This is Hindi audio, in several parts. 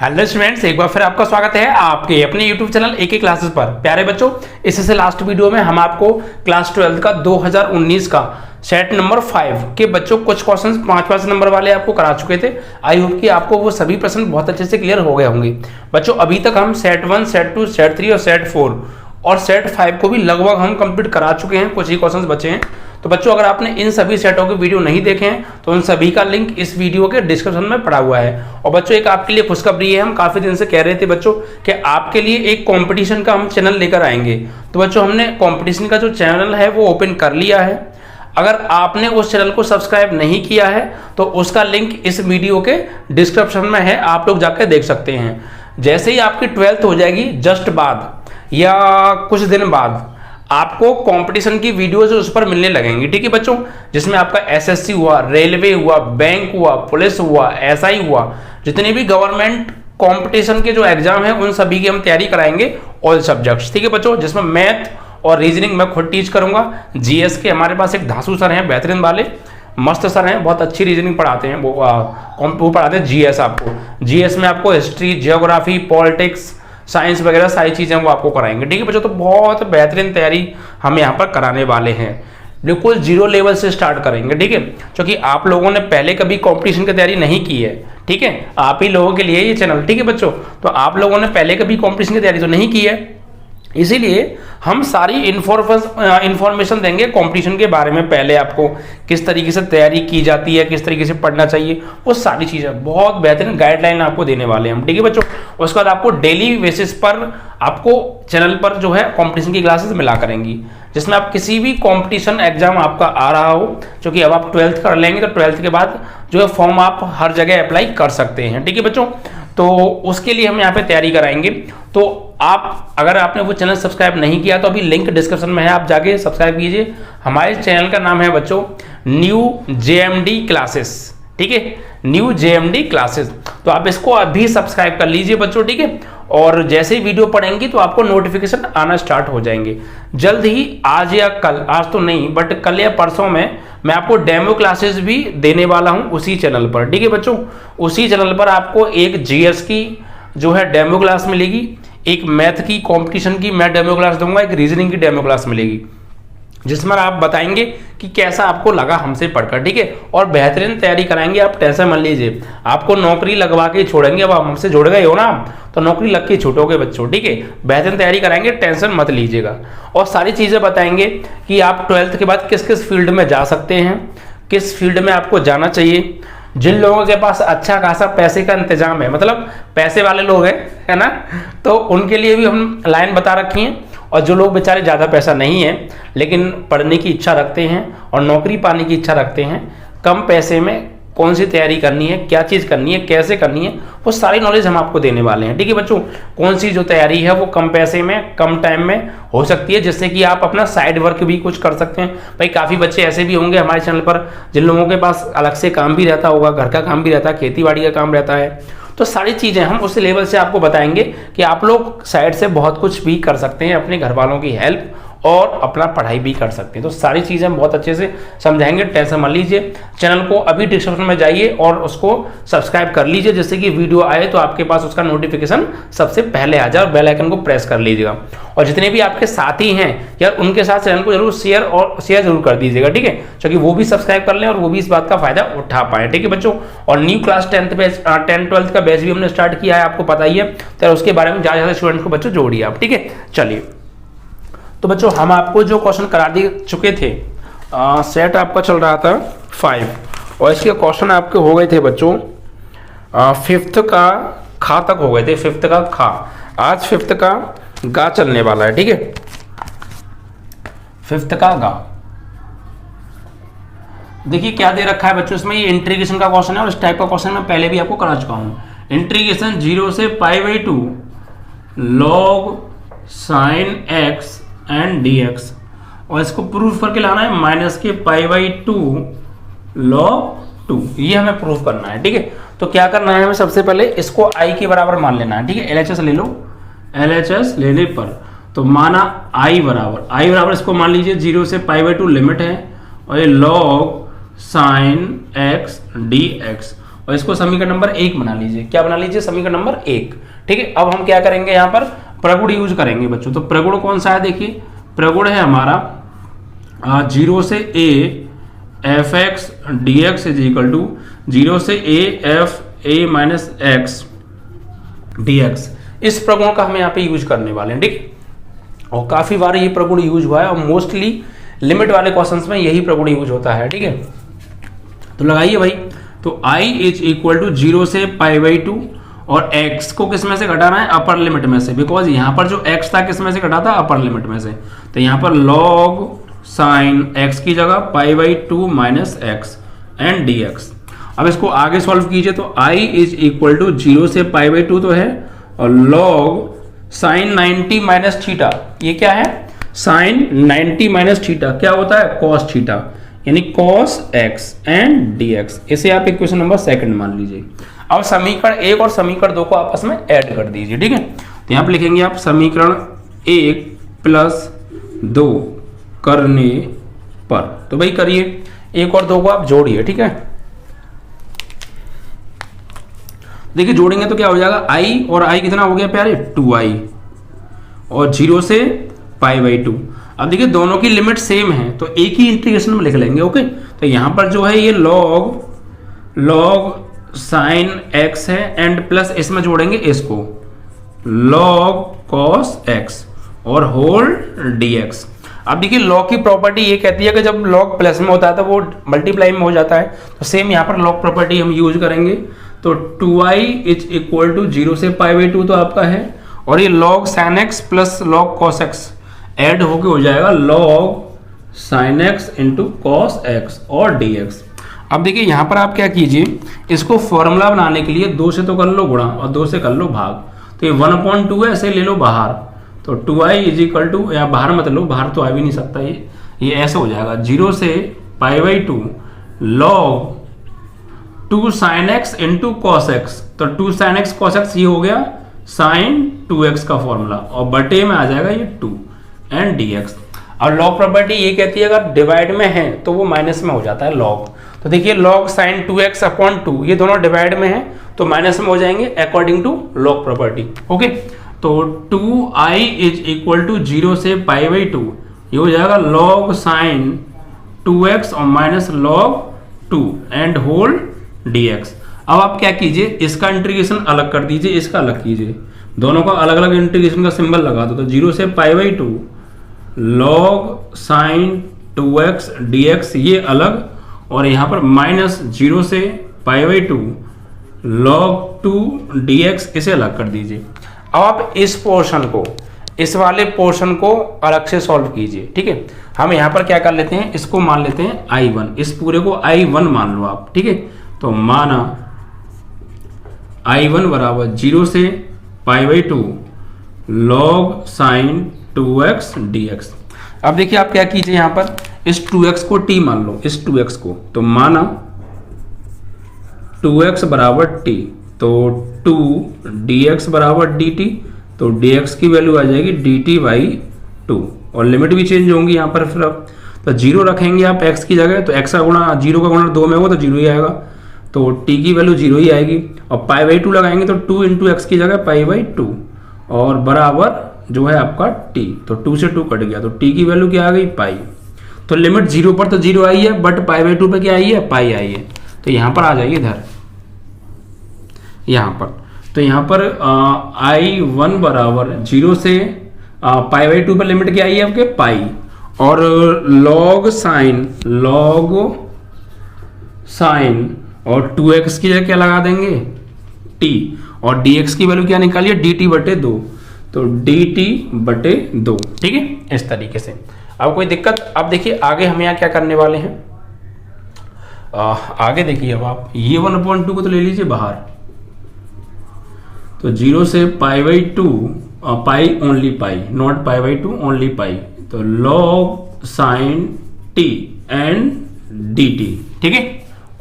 हेलो स्टूडेंट्स, एक बार फिर आपका स्वागत है आपके अपने YouTube चैनल एके क्लासेस पर। प्यारे बच्चों, इससे लास्ट वीडियो में हम आपको क्लास 12 का 2019 का सेट नंबर 5 के बच्चों कुछ क्वेश्चंस 5 नंबर वाले आपको करा चुके थे। आई होप कि आपको वो सभी प्रश्न बहुत अच्छे से क्लियर हो गए होंगे। बच्चों, अभी तक हम सेट 1, सेट 2, सेट 3 और सेट 4 और सेट 5 को भी लगभग हम कंप्लीट करा चुके हैं। कुछ ही क्वेश्चंस बचे हैं। तो बच्चों, अगर आपने इन सभी सेटों के वीडियो नहीं देखे हैं तो उन सभी का लिंक इस वीडियो के डिस्क्रिप्शन में पड़ा हुआ है। और बच्चों, एक आपके लिए खुशखबरी है। हम काफी दिन से कह रहे थे बच्चों कि आपके लिए एक कंपटीशन का हम चैनल लेकर आएंगे। तो बच्चों, हमने कंपटीशन का जो चैनल है वो ओपन कर लिया है। अगर आपने उस चैनल को सब्सक्राइब नहीं किया है तो उसका लिंक इस वीडियो के डिस्क्रिप्शन में है, आप लोग जाकर देख सकते हैं। जैसे ही आपकी 12th हो जाएगी, जस्ट बाद या कुछ दिन बाद आपको कंपटीशन की वीडियोज उस पर मिलने लगेंगी। ठीक है बच्चों, जिसमें आपका एसएससी हुआ, रेलवे हुआ, बैंक हुआ, पुलिस हुआ, एसआई हुआ, जितने भी गवर्नमेंट कंपटीशन के जो एग्जाम है उन सभी की हम तैयारी कराएंगे, ऑल सब्जेक्ट्स। ठीक है बच्चों, जिसमें मैथ और रीजनिंग मैं खुद टीच करूंगा। जीएस के हमारे पास एक धासु सर हैं, बेहतरीन वाले, मस्त सर हैं, बहुत अच्छी रीजनिंग पढ़ाते हैं। वो पढ़ाते हैं जीएस। आपको जीएस में आपको हिस्ट्री, जियोग्राफी, पॉलिटिक्स, साइंस वगैरह सारी चीजें वो आपको कराएंगे। ठीक है बच्चों, तो बहुत बेहतरीन तैयारी हम यहाँ पर कराने वाले हैं। बिल्कुल जीरो लेवल से स्टार्ट करेंगे। ठीक है, क्योंकि आप लोगों ने पहले कभी कंपटीशन की तैयारी नहीं की है। ठीक है, आप ही लोगों के लिए ये चैनल। ठीक है बच्चों, तो आप लोगों ने पहले कभी कंपटीशन की तैयारी तो नहीं की है, इसीलिए हम सारी इंफॉर्मेशन देंगे कंपटीशन के बारे में। पहले आपको किस तरीके से तैयारी की जाती है, किस तरीके से पढ़ना चाहिए, वो सारी चीज़ें बहुत बेहतरीन गाइडलाइन आपको देने वाले हैं हम। ठीक है बच्चों, उसके बाद आपको डेली बेसिस पर आपको चैनल पर जो है कंपटीशन की क्लासेस मिला करेंगी, जिसमें आप किसी भी कंपटीशन एग्जाम आपका आ रहा हो, क्योंकि अब आप 12th कर लेंगे तो 12th के बाद जो है फॉर्म आप हर जगह अप्लाई कर सकते हैं। ठीक है बच्चों, तो उसके लिए हम यहाँ पे तैयारी कराएंगे। तो आप अगर आपने वो चैनल सब्सक्राइब नहीं किया तो अभी लिंक डिस्क्रिप्शन में है, आप जाके सब्सक्राइब कीजिए। हमारे चैनल का नाम है बच्चों न्यू जेएमडी क्लासेस। ठीक है, न्यू जेएमडी क्लासेस, तो आप इसको अभी सब्सक्राइब कर लीजिए बच्चों। ठीक है, और जैसे ही वीडियो पढ़ेंगे तो आपको नोटिफिकेशन आना स्टार्ट हो जाएंगे। जल्द ही आज या कल, आज तो नहीं बट कल या परसों में मैं आपको डेमो क्लासेस भी देने वाला हूं उसी चैनल पर। ठीक है बच्चों, उसी चैनल पर आपको एक जीएस की जो है डेमो क्लास मिलेगी, एक मैथ की कंपटीशन की मैं डेमो क्लास दूंगा, एक रीजनिंग की डेमो क्लास मिलेगी, जिसमें आप बताएंगे कि कैसा आपको लगा हमसे पढ़कर। ठीक है, और बेहतरीन तैयारी कराएंगे। आप टेंशन मत लीजिए, आपको नौकरी लगवा के छोड़ेंगे। अब आप हमसे जुड़ गए हो ना, तो नौकरी लग के छूटोगे बच्चों। ठीक है, बेहतरीन तैयारी कराएंगे, टेंशन मत लीजिएगा। और सारी चीजें बताएंगे कि आप 12th के बाद किस किस फील्ड में जा सकते हैं, किस फील्ड में आपको जाना चाहिए। जिन लोगों के पास अच्छा खासा पैसे का इंतजाम है, मतलब पैसे वाले लोग हैं, है ना, तो उनके लिए भी हम लाइन बता रखी है। और जो लोग बेचारे ज़्यादा पैसा नहीं है लेकिन पढ़ने की इच्छा रखते हैं और नौकरी पाने की इच्छा रखते हैं, कम पैसे में कौन सी तैयारी करनी है, क्या चीज़ करनी है, कैसे करनी है, वो सारी नॉलेज हम आपको देने वाले हैं। ठीक है बच्चों, कौन सी जो तैयारी है वो कम पैसे में, कम टाइम में हो सकती है, जिससे कि आप अपना साइड वर्क भी कुछ कर सकते हैं। भाई, काफ़ी बच्चे ऐसे भी होंगे हमारे चैनल पर जिन लोगों के पास अलग से काम भी रहता होगा, घर का काम भी रहता है, खेती बाड़ी का काम रहता है। तो सारी चीज़ें हम उस लेवल से आपको बताएंगे कि आप लोग साइड से बहुत कुछ भी कर सकते हैं, अपने घर वालों की हेल्प और अपना पढ़ाई भी कर सकते हैं। तो सारी चीज़ें हम बहुत अच्छे से समझाएंगे, टेंशन मत लीजिए। चैनल को अभी डिस्क्रिप्शन में जाइए और उसको सब्सक्राइब कर लीजिए, जिससे कि वीडियो आए तो आपके पास उसका नोटिफिकेशन सबसे पहले आ जाए, और बेल आइकन को प्रेस कर लीजिएगा। और जितने भी आपके साथी हैं यार, उनके साथ चैनल को जरूर शेयर जरूर कर दीजिएगा। ठीक है, क्योंकि वो भी सब्सक्राइब कर लें और वो भी इस बात का फायदा उठा पाए। ठीक है बच्चों, और न्यू क्लास 10-12th का बैच भी हमने स्टार्ट किया है, आपको पता ही है, तो उसके बारे में ज़्यादा स्टूडेंट को बच्चों जोड़िए आप। ठीक है, चलिए, तो बच्चों हम आपको जो क्वेश्चन करा दे चुके थे, सेट आपका चल रहा था 5 और इसके क्वेश्चन आपके हो गए थे बच्चों 5th का खा तक हो गए थे। 5th का खा, आज 5th का गा चलने वाला है। ठीक है, 5th का गा। देखिए क्या दे रखा है बच्चों, इसमें ये इंटीग्रेशन का क्वेश्चन है और इस टाइप का क्वेश्चन मैं पहले भी आपको करा चुका हूं। इंटीग्रेशन 0 से π/2 log sin x and dx, और इसको प्रूफ करके लाना है माइनस के π/2 log 2, ये हमें प्रूफ करना है। ठीक है, तो क्या करना है हमें, सबसे पहले इसको i के बराबर मान लेना है। ठीक है, LHS ले लो, LHS लेने पर तो माना i बराबर इसको मान लीजिए 0 से π/2 लिमिट है, और ये log sin x dx, और इसको समीकरण नंबर 1 बना लीजिए। क्या बना लीजिए? समीकरण नंबर 1। ठीक है, अब हम क्या करेंगे यहाँ पर प्रगुण यूज करेंगे बच्चों। तो प्रगुण कौन सा है? देखिए प्रगुण है हमारा 0 से a F X D X is equal to 0 से a F A minus X D X. इस प्रगुण का हम यहाँ पे यूज करने वाले हैं। ठीक, और काफी बार ये प्रगुण यूज हुआ है और मोस्टली लिमिट वाले क्वेश्चंस में यही प्रगुण यूज होता है। ठीक है, तो लगाइए भाई। तो i इज इक्वल टू 0 से π/2 और x को किस में से घटाना है? अपर लिमिट में से, बिकॉज यहाँ पर जो x था किस में से घटा था? अपर लिमिट में से। तो यहाँ पर log साइन x की जगह π/2 माइनस एक्स एंड dx। अब इसको आगे सॉल्व कीजिए तो i इज इक्वल टू 0 से π/2 तो है, और log साइन 90 माइनस थीटा, ये क्या है? साइन 90 माइनस थीटा क्या होता है? कॉस थीटा, यानी cos x एंड dx। इसे आप इक्वेशन नंबर 2 मान लीजिए। अब समीकरण 1 और समीकरण 2 को आपस में ऐड कर दीजिए। ठीक है, तो यहाँ पे लिखेंगे आप समीकरण 1 प्लस 2 करने पर। तो भाई करिए, 1 और 2 को आप जोड़िए। ठीक है, देखिए जोड़ेंगे तो क्या हो जाएगा? i और i कितना हो गया प्यारे? 2i और 0 से π/2। अब देखिए दोनों की लिमिट सेम है तो एक ही इंटीग्रेशन में लिख लेंगे। ओके, तो यहां पर जो है ये log साइन x है एंड प्लस इसमें जोड़ेंगे इसको log cos x और होल dx। अब देखिए log की प्रॉपर्टी ये कहती है कि जब log प्लस में होता है तो वो मल्टीप्लाई में हो जाता है, तो सेम यहाँ पर log प्रॉपर्टी हम यूज करेंगे। तो 2i इज इक्वल टू 0 से π/2 तो आपका है, और ये log sin x plus log cos x add होके हो जाएगा log sin x into cos x और dx। अब देखिए यहाँ पर आप क्या कीजिए, इसको फॉर्मूला बनाने के लिए 2 से तो कर लो गुणा और 2 से कर लो भाग। तो ये 1/2 है, ऐसे ले लो बाहर। तो 2i इज इक्वल टू, या बाहर मत लो, बाहर तो आ भी नहीं सकता, ये ऐसे हो जाएगा 0 से π/2 log 2 sin x into cos x। तो 2 sin x cos x ये हो गया sin 2x का फॉर्मूला, और बटे में आ जाएगा ये 2 एंड dx। और log प्रॉपर्टी ये कहती है अगर डिवाइड में है तो वो माइनस में हो जाता है log। तो देखिए log sin 2x अपॉन 2 ये दोनों डिवाइड में है तो माइनस में हो जाएंगे according to log property. Okay, तो 2i इज इक्वल टू 0 से π/2 ये हो जाएगा log sin 2x और minus log 2 and whole dx। अब आप क्या कीजिए, इसका इंटीग्रेशन अलग कर दीजिए, इसका अलग कीजिए, दोनों का अलग अलग इंटीग्रेशन का सिंबल लगा दो। तो 0 से π/2 log sin 2x dx ये अलग, और यहाँ पर माइनस 0 से π/2 log 2 dx इसे अलग कर दीजिए। अब आप इस पोर्शन को, इस वाले पोर्शन को अलग से सॉल्व कीजिए। ठीक है, हम यहाँ पर क्या कर लेते हैं, इसको मान लेते हैं i1, इस पूरे को i1 मान लो आप। ठीक है, तो माना i1 बराबर 0 से π/2 log sin 2x dx। अब देखिए आप क्या कीजिए, यहां पर इस 2x को t मान लो, इस 2x को, तो माना 2x बराबर t, तो 2 dx बराबर dt, तो dx की वैल्यू आ जाएगी dt/2, और लिमिट भी चेंज होंगी यहां पर। फिर अब तो 0 रखेंगे आप x की जगह, तो x का गुणा 0 का गुणा 2 में होगा तो 0 ही आएगा, तो t की वैल्यू 0 ही आएगी। और π/2 लगाएंगे तो 2 इंटू एक्स की जगह π/2 और बराबर जो है आपका t, तो 2 से 2 कट गया, तो t की वैल्यू क्या आ गई? पाई। तो लिमिट 0 पर तो 0 आई है, बट π/2 पे क्या आई है? पाई आई है। तो यहां पर आ जाइए इधर, यहां पर, तो यहां पर i1 बराबर 0 से π/2 पर लिमिट क्या आई है आपके? पाई, और log साइन और 2x की जगह क्या लगा देंगे? t, और dx की वैल्यू क्या निकालिए? dt/2, तो dt/2। ठीक है, इस तरीके से। अब कोई दिक्कत? अब देखिए आगे हम यहाँ क्या करने वाले हैं, आगे देखिए, अब आप ये 1/2 को तो ले लीजिए बाहर, तो 0 से π/2 पाई ओनली पाई, नॉट π/2 ओनली पाई, तो log sin t and dt। ठीक है,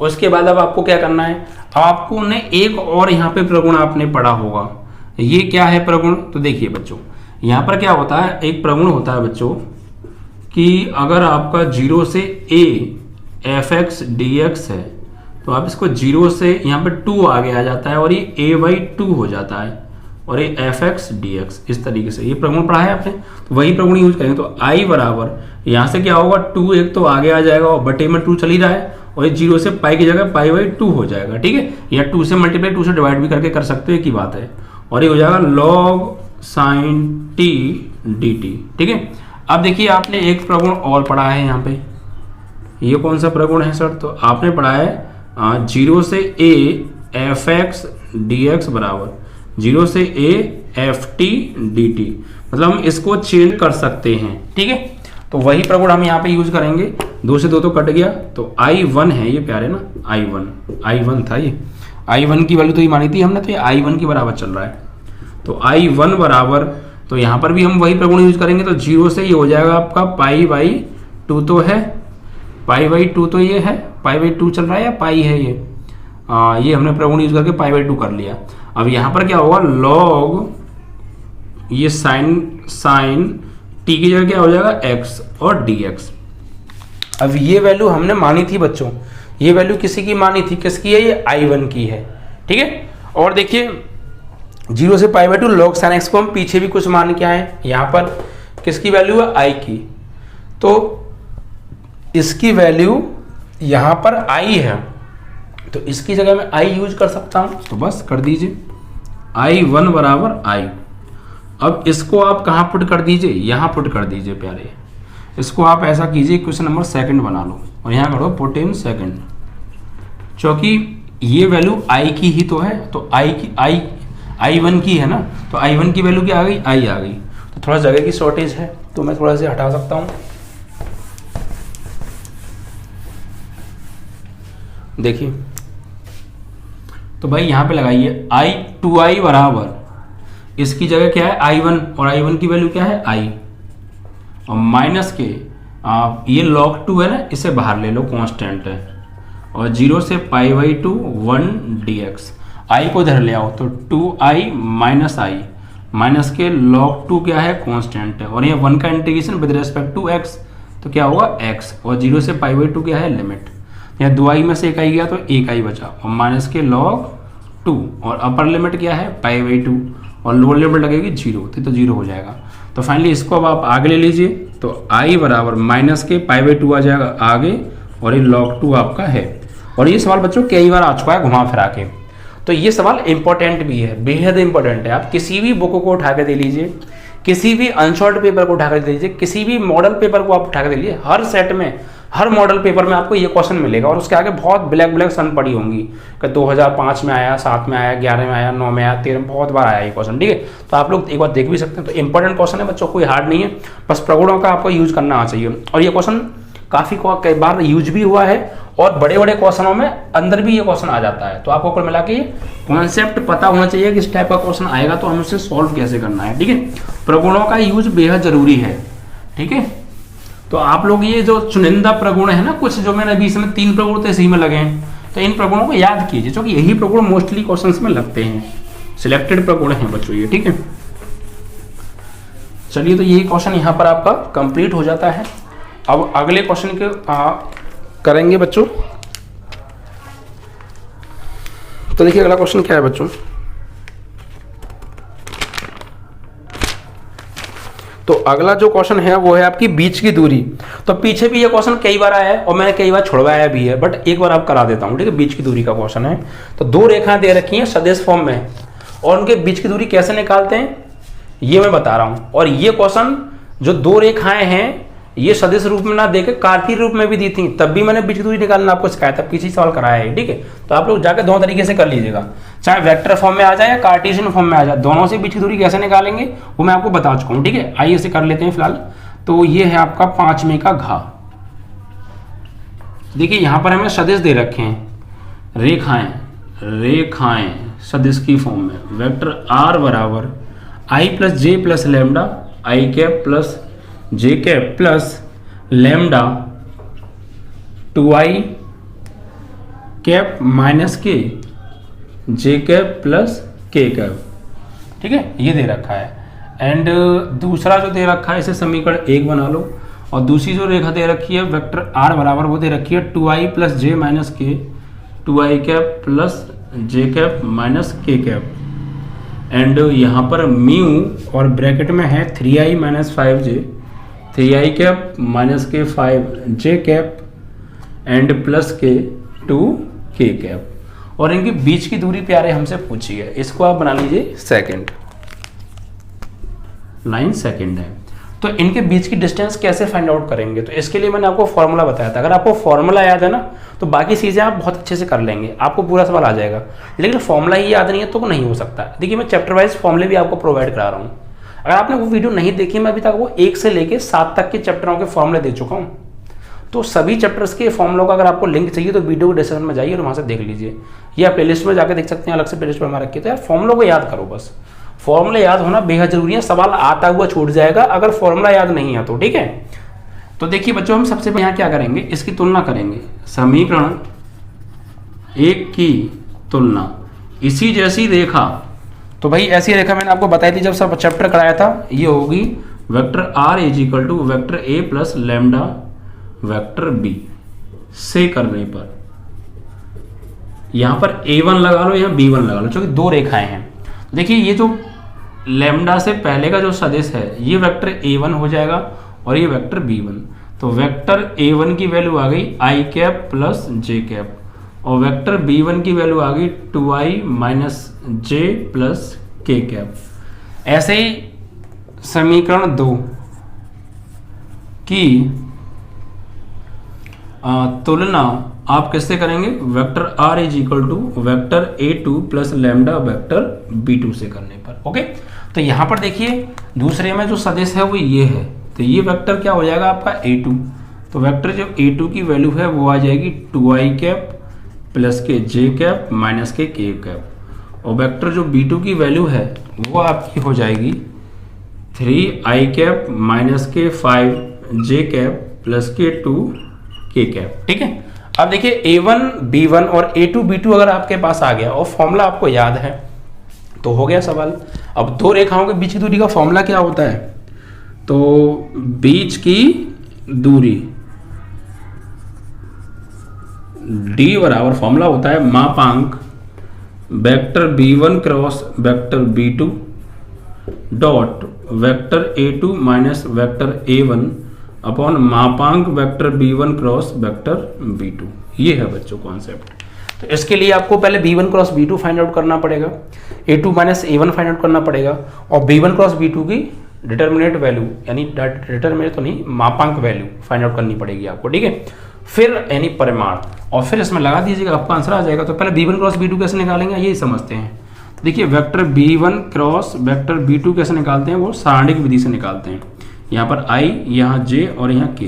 उसके बाद अब आपको क्या करना है, आपको ने एक और यहाँ पे प्रगुण आपने पढ़ा होगा, ये क्या है प्रगुण? तो देखिए बच्चों, यहाँ पर क्या होता है, एक प्रगुण होता है बच्चों कि अगर आपका 0 से a f(x) dx है तो आप इसको 0 से यहाँ पे 2 आगे आ जाता है और ये a/2 हो जाता है और ये fx dx इस तरीके से। ये प्रगुण पढ़ा है आपने, तो वही प्रगुण यूज करेंगे। तो i बराबर यहाँ से क्या होगा, 2 एक तो आगे आ जाएगा और बटे में 2 चल ही रहा है और ये 0 से पाई की जगह पाई/2 हो जाएगा, ठीक है। या 2 से मल्टीप्लाई 2 से डिवाइड भी करके कर सकते हो, एक ही बात है। और ये हो जाएगा log sin t dt, ठीक है। अब देखिए आपने एक प्रगुण और पढ़ा है यहाँ पे, ये कौन सा प्रगुण है सर, तो आपने पढ़ा है 0 से a fx dx बराबर 0 से a ft dt, मतलब हम इसको चेंज कर सकते हैं, ठीक है। तो वही प्रगुण हम यहाँ पे यूज करेंगे। 2 से 2 तो कट गया, तो i1 है ये प्यारे ना, i1 था ये, i1 की वैल्यू तो ये मानी थी हमने, तो ये i1 के बराबर चल रहा है। तो i1 बराबर, तो यहाँ पर भी हम वही प्रगुण यूज करेंगे। तो 0 से ये हो जाएगा आपका पाई/2 तो है, पाई/2 तो ये है, पाई/2 चल रहा है या पाई है ये हमने प्रगुण यूज करके पाई/2 कर लिया। अब यहाँ पर क्या होगा, log ये साइन t की जगह क्या हो जाएगा x और dx। अब ये वैल्यू हमने मानी थी बच्चों, ये वैल्यू किसी की मानी थी, किसकी है, ये i1 की है, ठीक है। और देखिए 0 से पाई/2 log sin x को हम पीछे भी कुछ मान के आए, यहाँ पर किसकी वैल्यू है, i की, तो इसकी वैल्यू यहाँ पर i है, तो इसकी जगह में i यूज कर सकता हूँ, तो बस कर दीजिए i1 बराबर i। अब इसको आप कहाँ पुट कर दीजिए, यहाँ पुट कर दीजिए प्यारे। इसको आप ऐसा कीजिए, क्वेश्चन नंबर सेकंड बना लो और यहाँ करो पुट इन सेकंड, क्योंकि ये वैल्यू i की ही तो है, तो i1 की है ना, तो i1 की वैल्यू क्या आ गई, i आ गई। तो थोड़ा जगह की शॉर्टेज है, तो मैं थोड़ा से हटा सकता हूँ। देखिए तो भाई यहाँ पे लगाइए i2i बराबर, इसकी जगह क्या है i1 और i1 की वैल्यू क्या है i, और माइनस के ये log 2 है ना, इसे बाहर ले लो, कांस्टेंट है, और 0 से पाई/2 1 dx, i को इधर ले आओ तो 2i माइनस i, माइनस के log 2 क्या है, कांस्टेंट है, और ये 1 का integration with respect to x, तो क्या होगा x, और 0 से पाई/2 क्या है, लिमिट, यहाँ 2i में से एक i गया तो एक i बचा, और माइनस के log 2, और अपर लिमिट क्या है, पाई/2, और लोअर लिमिट लगेगी 0, तो 0 हो जाएगा। तो फाइनली इसको अब आप आगे ले लीजिए, तो i बराबर माइनस के पाई/2 आ जाएगा आगे, और ये log 2 आपका है। और ये सवाल बच्चों कई बार आ चुका है घुमा फिरा के, तो ये सवाल इंपॉर्टेंट भी है, बेहद इंपॉर्टेंट है। आप किसी भी बुक को उठा के दे लीजिए, किसी भी अनशॉर्ट पेपर को उठा कर दे लीजिए, किसी भी मॉडल पेपर को आप उठा कर दे लीजिए, हर सेट में, हर मॉडल पेपर में आपको ये क्वेश्चन मिलेगा, और उसके आगे बहुत ब्लैक सन पड़ी होंगी कि 2005 में आया, 7 में आया, 11 में आया, 9 में आया, 13 में, बहुत बार आया ये क्वेश्चन, ठीक है। तो आप लोग एक बार देख भी सकते हैं। तो इंपॉर्टेंट क्वेश्चन है बच्चों, कोई हार्ड नहीं है, बस प्रगुणों का आपको यूज करना आना चाहिए। और ये क्वेश्चन काफ़ी कई बार यूज भी हुआ है, और बड़े बड़े क्वेश्चनों में अंदर भी ये क्वेश्चन आ जाता है। तो आपको कुल मिला के कॉन्सेप्ट पता होना चाहिए कि इस टाइप का क्वेश्चन आएगा तो हमें उसे सॉल्व कैसे करना है, ठीक है। प्रगुणों का यूज बेहद जरूरी है, ठीक है। तो आप लोग ये जो चुनिंदा प्रगुण है ना, कुछ जो मैंने अभी इसमें 3 प्रगुण तो इसी में लगे हैं, तो इन प्रगुणों को याद कीजिए, क्योंकि यही प्रगुण मोस्टली क्वेश्चंस में लगते हैं, सिलेक्टेड प्रगुण हैं बच्चों ये, ठीक है। चलिए, तो यही क्वेश्चन यहाँ पर आपका कंप्लीट हो जाता है। अब अगले क्वेश्चन के करेंगे बच्चों। तो देखिए अगला क्वेश्चन क्या है बच्चों, तो अगला जो क्वेश्चन है वो है आपकी बीच की दूरी। तो पीछे भी ये क्वेश्चन कई बार आया है और मैंने कई बार छुड़वाया भी है, बट एक बार आप करा देता हूँ, ठीक है। बीच की दूरी का क्वेश्चन है। तो 2 रेखाएं दे रखी हैं सदिश फॉर्म में, और उनके बीच की दूरी कैसे निकालते हैं ये मैं बता रहा हूँ। और ये क्वेश्चन जो 2 रेखाएं हैं ये सदिश रूप में ना देके कार्तीय रूप में भी दी थी, तब भी मैंने बीच की दूरी निकालना आपको सिखाया था, पीछे सवाल कराया है, ठीक है। तो आप लोग जाकर 2 तरीके से कर लीजिएगा, चाहे वेक्टर फॉर्म में आ जाए या कार्टेशियन फॉर्म में आ जाए, दोनों से बीच की दूरी कैसे निकालेंगे वो मैं आपको बता चुका हूँ, ठीक है। आइए इसे कर लेते हैं फिलहाल। तो ये है आपका 5वें का घा। देखिए यहाँ पर हमें सदिश दे रखे हैं, रेखाएं सदिश की फॉर्म में, वेक्टर r बराबर i plus J plus lambda, I cap plus J cap plus lambda 2i cap minus के जे कैप प्लस के कैप, ठीक है, ये दे रखा है। एंड दूसरा जो दे रखा है इसे समीकरण 1 बना लो, और दूसरी जो रेखा दे रखी है वेक्टर r बराबर वो दे रखी है 2i प्लस जे माइनस के, 2i कैप प्लस जे कैप माइनस के कैप, एंड यहाँ पर म्यू और ब्रैकेट में है 3i minus 5j, 3i cap minus के 5j कैप एंड प्लस के 2k कैप। और इनके बीच की दूरी प्यारे हमसे पूछी है, इसको आप बना लीजिए सेकंड, लाइन सेकंड है। तो इनके बीच की डिस्टेंस कैसे फाइंड आउट करेंगे, तो इसके लिए मैंने आपको फॉर्मूला बताया था। अगर आपको फॉर्मूला याद है ना तो बाकी चीज़ें आप बहुत अच्छे से कर लेंगे, आपको पूरा सवाल आ जाएगा। लेकिन फॉर्मूला ही याद नहीं है तो नहीं हो सकता। देखिए मैं चैप्टर वाइज फॉर्मूले भी आपको प्रोवाइड करा रहा हूँ। अगर आपने वो वीडियो नहीं देखी, मैं अभी तक वो 1 से लेके 7 तक के चैप्टरों के फॉर्मूले दे चुका हूँ। तो सभी चैप्टर्स के फॉर्मूलों का अगर आपको लिंक चाहिए तो वीडियो को डिस्क्रिप्शन में जाइए और वहाँ से देख लीजिए, या प्लेलिस्ट में जाकर देख सकते हैं, अलग से प्लेलिस्ट पर हमारा रखिए। तो यार फॉर्मूलों को याद करो, बस फॉर्मूला याद होना बेहद जरूरी है। सवाल आता हुआ छूट जाएगा अगर फॉर्मूला याद नहीं है तो, ठीक है। तो देखिए बच्चों, हम सबसे पहले यहाँ क्या करेंगे, इसकी तुलना करेंगे। समीकरण 1 की तुलना, इसी जैसी रेखा, तो भाई ऐसी रेखा मैंने आपको बताई थी जब सब चैप्टर कराया था। ये होगी vector r is equal to vector a plus lambda vector b से करने पर यहां पर a1 लगा लो या b1 लगा लो, क्योंकि दो रेखाएं हैं। देखिए ये जो लैम्डा से पहले का जो सदिश है ये वेक्टर a1 हो जाएगा और ये वेक्टर b1। तो वेक्टर a1 की वैल्यू आ गई i cap plus j cap और वेक्टर b1 की वैल्यू आ गई 2i minus j plus k cap. ऐसे ही समीकरण 2 की तुलना आप किससे करेंगे, vector r is equal to vector a2 plus lambda vector b2 से करने पर। ओके, तो यहां पर देखिए दूसरे में जो सदिश है वो ये है, तो ये वेक्टर क्या हो जाएगा आपका a2। तो वेक्टर जो a2 की वैल्यू है वो आ जाएगी 2i कैप प्लस के j कैप माइनस के k कैप, और वेक्टर जो b2 की वैल्यू है वो आपकी हो जाएगी 3i कैप माइनस के 5j कैप प्लस के 2k कैप। ठीक है, अब देखिए a1 b1 और a2 b2 अगर आपके पास आ गया और फॉर्मूला आपको याद है तो हो गया सवाल। अब दो रेखाओं के बीच की दूरी का फॉर्मूला क्या होता है, तो बीच की दूरी d बराबर फॉर्मूला होता है मापांक vector b1 cross vector b2 dot vector a2 minus vector a1 upon मापांक vector b1 cross vector b2। ये है बच्चों कॉन्सेप्ट। तो इसके लिए आपको पहले b1 cross b2 find out करना पड़ेगा, a2 minus a1 find out करना पड़ेगा और b1 क्रॉस b2 की डिटर्मिनेट वैल्यू यानी डिटर्मिनेट तो नहीं मापांक वैल्यू फाइंड आउट करनी पड़ेगी आपको। ठीक है, फिर यानी परिमाण, और फिर इसमें लगा दीजिएगा आपका आंसर आ जाएगा। तो पहले b1 क्रॉस b2 कैसे निकालेंगे यही समझते हैं। देखिए vector b1 cross vector b2 कैसे निकालते हैं, वो सारणिक विधि से निकालते हैं। यहाँ पर i, यहाँ j और यहाँ k।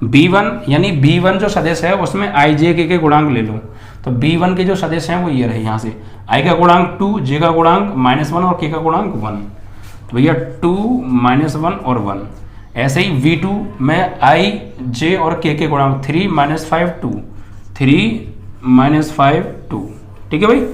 b1 यानी b1 जो सदिश है उसमें i j k के गुणांक ले लो। तो b1 के जो सदिश हैं वो ये रहे, यहाँ से i का गुणांक 2, j का गुणांक -1 और k का गुणांक 1। तो भैया 2 -1 और 1। ऐसे ही v2 में i j और k के गुणांक 3 -5 2, 3 -5 2। ठीक है भाई,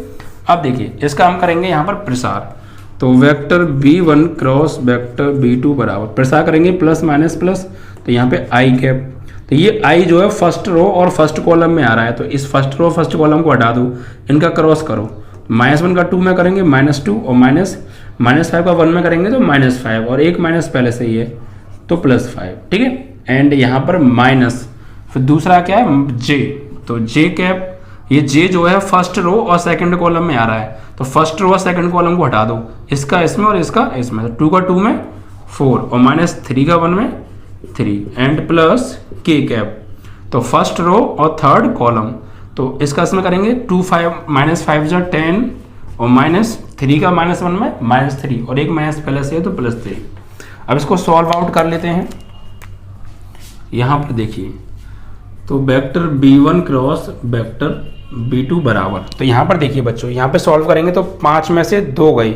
अब देखिए इसका हम करेंगे यहाँ पर प्रसार। तो vector b1 cross vector b2 बराबर प्रसार करेंगे प्लस माइनस प्लस, तो यहाँ पे i कैप। तो ये i जो है फर्स्ट रो और फर्स्ट कॉलम में आ रहा है, तो इस फर्स्ट रो फर्स्ट कॉलम को हटा दो, इनका क्रॉस करो। -1 का 2 में करेंगे -2 और -5 का 1 में करेंगे तो -5 और एक माइनस पहले से ही है तो +5। ठीक है, एंड यहाँ पर माइनस, फिर दूसरा क्या है j, तो j कैप। ये j जो है फर्स्ट रो और सेकंड कॉलम में आ रहा है, तो फर्स्ट रो और सेकंड कॉलम को हटा दो, इसका इसमें और इसका इसमें। 2 का 2 में 4 और -3 का 1 में 3 एंड प्लस k कैप। तो फर्स्ट रो और थर्ड कॉलम, तो इसका इसमें करेंगे 2 5 -5 जा 10 और -3 का -1 में -3 और एक माइनस पहले से है तो +3। अब इसको सॉल्व आउट कर लेते हैं। यहाँ पर देखिए तो vector b1 cross vector b2 बराबर, तो यहाँ पर देखिए बच्चों यहाँ पे सॉल्व करेंगे तो 5 में से 2 गए।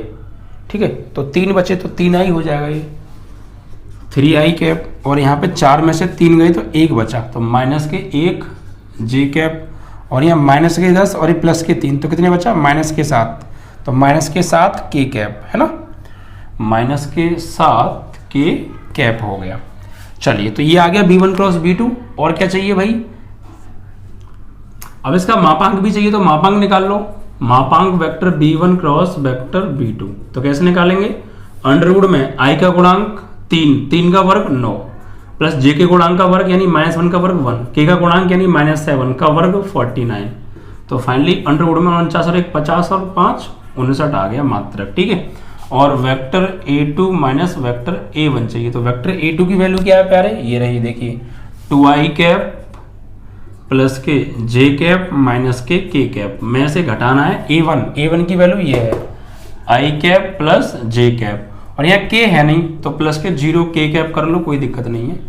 ठीक है, तो 3 बचे तो 3i हो जाएगा, ये 3i कैप, और यहाँ पे 4 में से 3 गए तो 1 बचा, तो -1 j कैप, और यहाँ -10 और ये +3, तो कितने बचा -7, तो -7 k कैप है ना, -7 k कैप हो गया। चलिए तो ये आ गया b1 क्रॉस b2। और क्या चाहिए भाई, अब इसका मापांक भी चाहिए तो मापांक निकाल लो। मापांक vector b1 cross vector b2, तो कैसे निकालेंगे? अंडर रूट में i का गुणांक 3 का वर्ग 9 प्लस j के गुणांक का वर्ग यानी -1 का वर्ग 1, k का गुणांक यानी -7 का वर्ग 49। तो फाइनली अंडर रूट में 49 और 1 50 और 5 59 आ गया मात्रक, ठीक है। और vector a2 minus vector a1 चाहिए, तो वेक्टर a2 की वैल्यू क्या है प्यारे? ये रही, देखिए 2i कैप प्लस के जे कैप माइनस के कैप में से घटाना है a1 की वैल्यू ये है i cap plus J cap, और यहाँ k है नहीं तो प्लस के 0 k कैप कर लो, कोई दिक्कत नहीं है।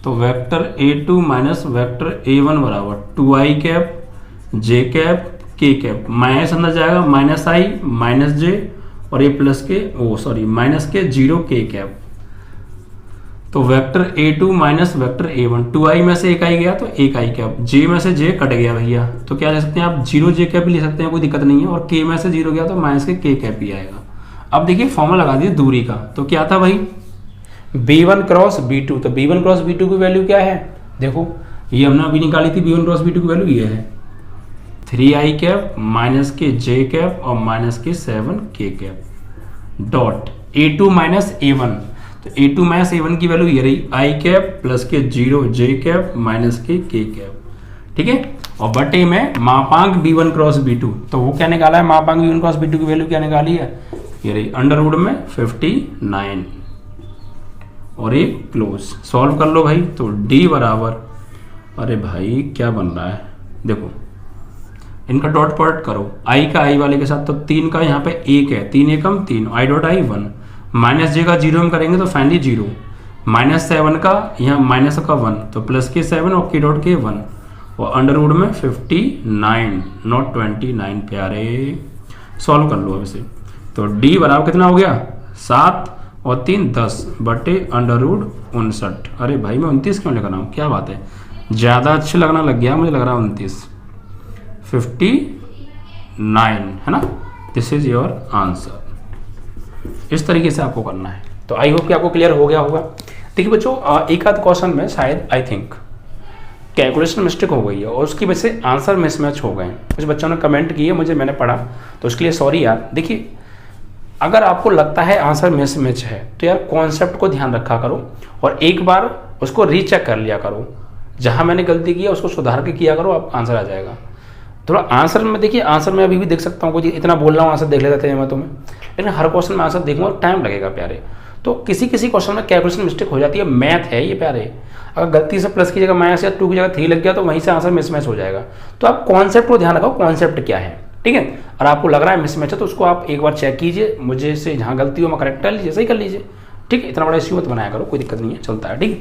तो vector a2 minus vector a1 बराबर 2i कैप जे कैप k कैप, माइनस अंदर जाएगा -i माइनस जे और ये प्लस के माइनस के 0 k कैप। तो vector a2 minus vector a1, 2i में से 1i गया तो 1i कैप, j में से j कट गया भैया, तो क्या ले सकते हैं आप 0 j कैप भी ले सकते हैं, कोई दिक्कत नहीं है। और k में से 0 गया तो माइनस के k कैप ही आएगा। अब देखिए फॉर्मूला लगा दिए दूरी का, तो क्या था भाई? b1 क्रॉस b2, तो b1 क्रॉस b2 की वैल्यू क्या है? देखो ये हमने अभी निकाली थी, b1 क्रॉस b2 की वैल्यू ये है 3i कैप माइनस के j कैप और माइनस के 7k cap dot a2 minus a1, तो a2 माइनस a1 की वैल्यू ये रही i कैप प्लस के 0 j कैप माइनस के k कैप, ठीक है। और बटे में मापांक b1 क्रॉस b2, तो वो क्या निकाला है? मापांक b1 क्रॉस b2 की वैल्यू क्या निकाली है? ये रही अंडर रूट में 59 और ये क्लोज। सॉल्व कर लो भाई, तो d बराबर, अरे भाई क्या बन रहा है देखो, इनका डॉट प्रोडक्ट करो, i का i वाले के साथ, तो 3 का यहाँ पे 1 है, 3 एकम 3, i dot i 1, minus j का 0 हम करेंगे तो फाइनली 0, -7 का यहाँ माइनस का 1 तो प्लस के 7 और k डॉट के 1, और अंडर रूट में 59 नॉट 29 प्यारे। सॉल्व कर लो अब इसे, तो d बराबर कितना हो गया? 7 और 3 10 बटे अंडर रूट 59। अरे भाई मैं 29 क्यों लिख रहा हूँ, क्या बात है, ज़्यादा अच्छे लगना लग गया, मुझे लग रहा है 29, 59 है ना। This is your answer. इस तरीके से आपको करना है। तो आई होप कि आपको क्लियर हो गया होगा। देखिए बच्चों, एक आध क्वेश्चन में शायद आई थिंक कैलकुलेशन मिस्टेक हो गई है और उसकी वजह से आंसर मिसमैच हो गए। कुछ बच्चों ने कमेंट किए, मैंने पढ़ा, तो उसके लिए सॉरी यार। देखिए अगर आपको लगता है आंसर मिसमैच है तो यार कॉन्सेप्ट को ध्यान रखा करो और एक बार उसको रीचेक कर लिया करो। जहाँ मैंने गलती की है उसको सुधार के किया करो, आप आंसर आ जाएगा। थोड़ा आंसर में देखिए, आंसर में अभी भी देख सकता हूँ, कुछ इतना बोल रहा हूँ आंसर देख लेते थे मैं तुम्हें, लेकिन हर क्वेश्चन में आंसर देखूंगा टाइम लगेगा प्यारे। तो किसी क्वेश्चन में कैलकुलेशन मिस्टेक हो जाती है, मैथ है ये प्यारे। अगर गलती से प्लस की जगह माइनस या 2 की जगह 3 लग गया तो वहीं से आंसर मिसमैच हो जाएगा। तो आप कॉन्सेप्ट को ध्यान रखो, कॉन्सेप्ट क्या है, ठीक है। और आपको लग रहा है मिसमैच है तो उसको आप एक बार चेक कीजिए, मुझे से जहाँ गलती हो मैं करेक्ट कर लीजिए, सही कर लीजिए, ठीक है। इतना बड़ा इश्यू मत बनाया करो, कोई दिक्कत नहीं है, चलता है, ठीक है।